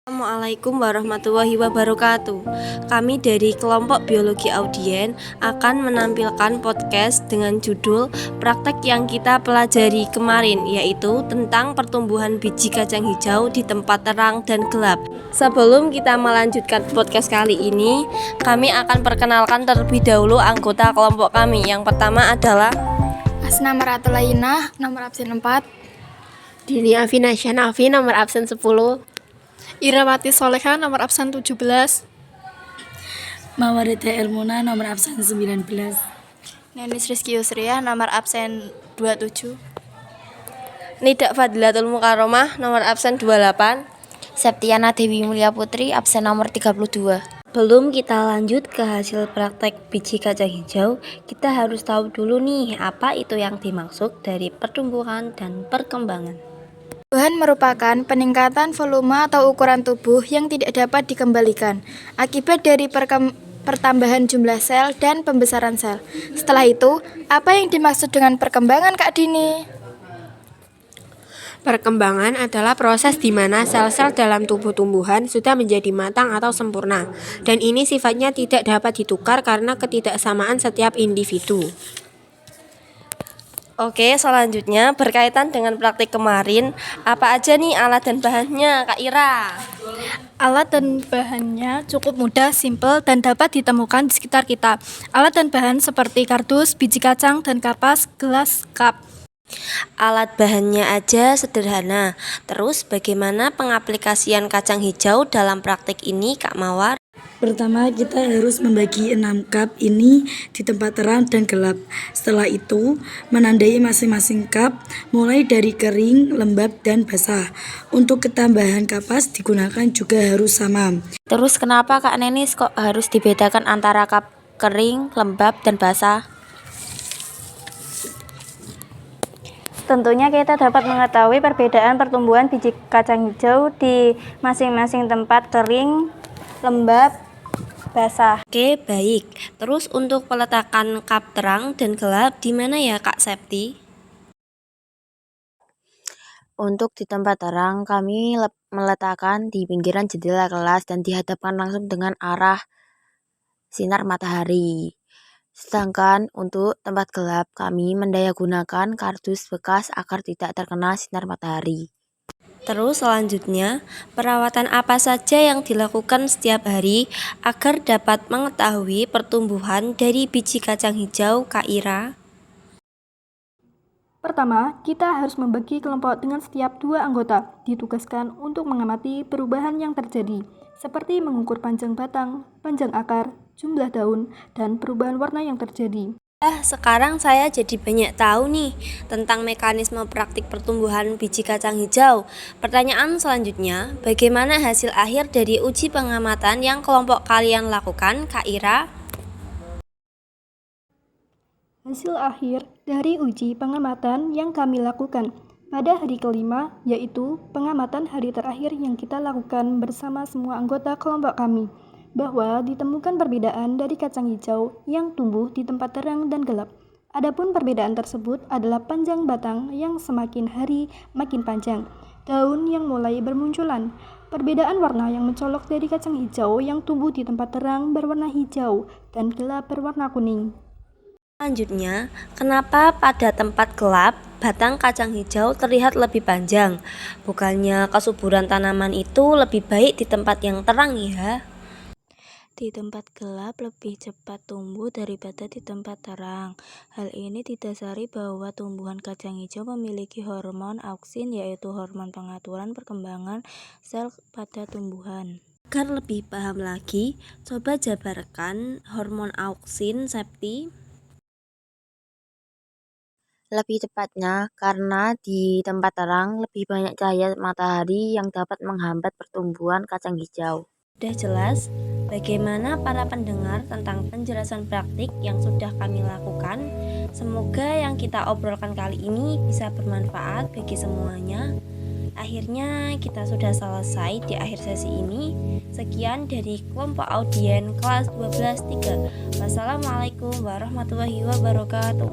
Assalamualaikum warahmatullahi wabarakatuh. Kami dari kelompok biologi audien akan menampilkan podcast dengan judul praktek yang kita pelajari kemarin, yaitu tentang pertumbuhan biji kacang hijau di tempat terang dan gelap. Sebelum kita melanjutkan podcast kali ini, kami akan perkenalkan terlebih dahulu anggota kelompok kami. Yang pertama adalah Asna Maratulainah, nomor absen 4. Dini Afina Syanafi, nomor absen 10. Irawati Soleha, nomor absen 17. Mawarida Elmuna, nomor absen 19. Nenis Rizky Yusriah, nomor absen 27. Nida Fadilatul Mukaromah, nomor absen 28. Septiana Dewi Mulia Putri, absen nomor 32. Sebelum kita lanjut ke hasil praktek biji kacang hijau, kita harus tahu dulu nih apa itu yang dimaksud dari pertumbuhan dan perkembangan. Pertumbuhan merupakan peningkatan volume atau ukuran tubuh yang tidak dapat dikembalikan akibat dari pertambahan jumlah sel dan pembesaran sel. Setelah itu, apa yang dimaksud dengan perkembangan, Kak Dini? Perkembangan adalah proses di mana sel-sel dalam tubuh tumbuhan sudah menjadi matang atau sempurna, dan ini sifatnya tidak dapat ditukar karena ketidaksamaan setiap individu. Oke, selanjutnya berkaitan dengan praktik kemarin, apa aja nih alat dan bahannya, Kak Ira? Alat dan bahannya cukup mudah, simpel, dan dapat ditemukan di sekitar kita. Alat dan bahan seperti kardus, biji kacang, dan kapas, gelas, cup. Alat bahannya aja sederhana. Terus bagaimana pengaplikasian kacang hijau dalam praktik ini, Kak Mawar? Pertama, kita harus membagi 6 cup ini di tempat terang dan gelap. Setelah itu, menandai masing-masing cup mulai dari kering, lembab, dan basah. Untuk ketambahan kapas digunakan juga harus sama. Terus kenapa Kak Nenis kok harus dibedakan antara cup kering, lembab, dan basah? Tentunya kita dapat mengetahui perbedaan pertumbuhan biji kacang hijau di masing-masing tempat kering, lembab, basah. Oke, baik. Terus untuk peletakan cup terang dan gelap di mana ya, Kak Septi? Untuk di tempat terang, kami meletakkan di pinggiran jendela kelas dan dihadapkan langsung dengan arah sinar matahari. Sedangkan untuk tempat gelap, kami mendayagunakan kardus bekas agar tidak terkena sinar matahari. Terus selanjutnya, perawatan apa saja yang dilakukan setiap hari agar dapat mengetahui pertumbuhan dari biji kacang hijau, Kak Ira? Pertama, kita harus membagi kelompok dengan setiap 2 anggota, ditugaskan untuk mengamati perubahan yang terjadi, seperti mengukur panjang batang, panjang akar, jumlah daun, dan perubahan warna yang terjadi. Sekarang saya jadi banyak tahu nih tentang mekanisme praktik pertumbuhan biji kacang hijau. Pertanyaan selanjutnya, bagaimana hasil akhir dari uji pengamatan yang kelompok kalian lakukan, Kak Ira? Hasil akhir dari uji pengamatan yang kami lakukan pada hari kelima, yaitu pengamatan hari terakhir yang kita lakukan bersama semua anggota kelompok kami, bahwa ditemukan perbedaan dari kacang hijau yang tumbuh di tempat terang dan gelap. Adapun perbedaan tersebut adalah panjang batang yang semakin hari makin panjang, daun yang mulai bermunculan, perbedaan warna yang mencolok dari kacang hijau yang tumbuh di tempat terang berwarna hijau dan gelap berwarna kuning. Selanjutnya, kenapa pada tempat gelap batang kacang hijau terlihat lebih panjang? Bukannya kesuburan tanaman itu lebih baik di tempat yang terang ya? Di tempat gelap lebih cepat tumbuh daripada di tempat terang. Hal ini didasari bahwa tumbuhan kacang hijau memiliki hormon auksin, yaitu hormon pengaturan perkembangan sel pada tumbuhan. Agar lebih paham lagi, coba jabarkan hormon auksin, Septi. Lebih tepatnya, karena di tempat terang lebih banyak cahaya matahari yang dapat menghambat pertumbuhan kacang hijau. Sudah jelas bagaimana para pendengar tentang penjelasan praktik yang sudah kami lakukan. Semoga yang kita obrolkan kali ini bisa bermanfaat bagi semuanya. Akhirnya kita sudah selesai di akhir sesi ini. Sekian dari kelompok audien kelas 12-3. Wassalamualaikum warahmatullahi wabarakatuh.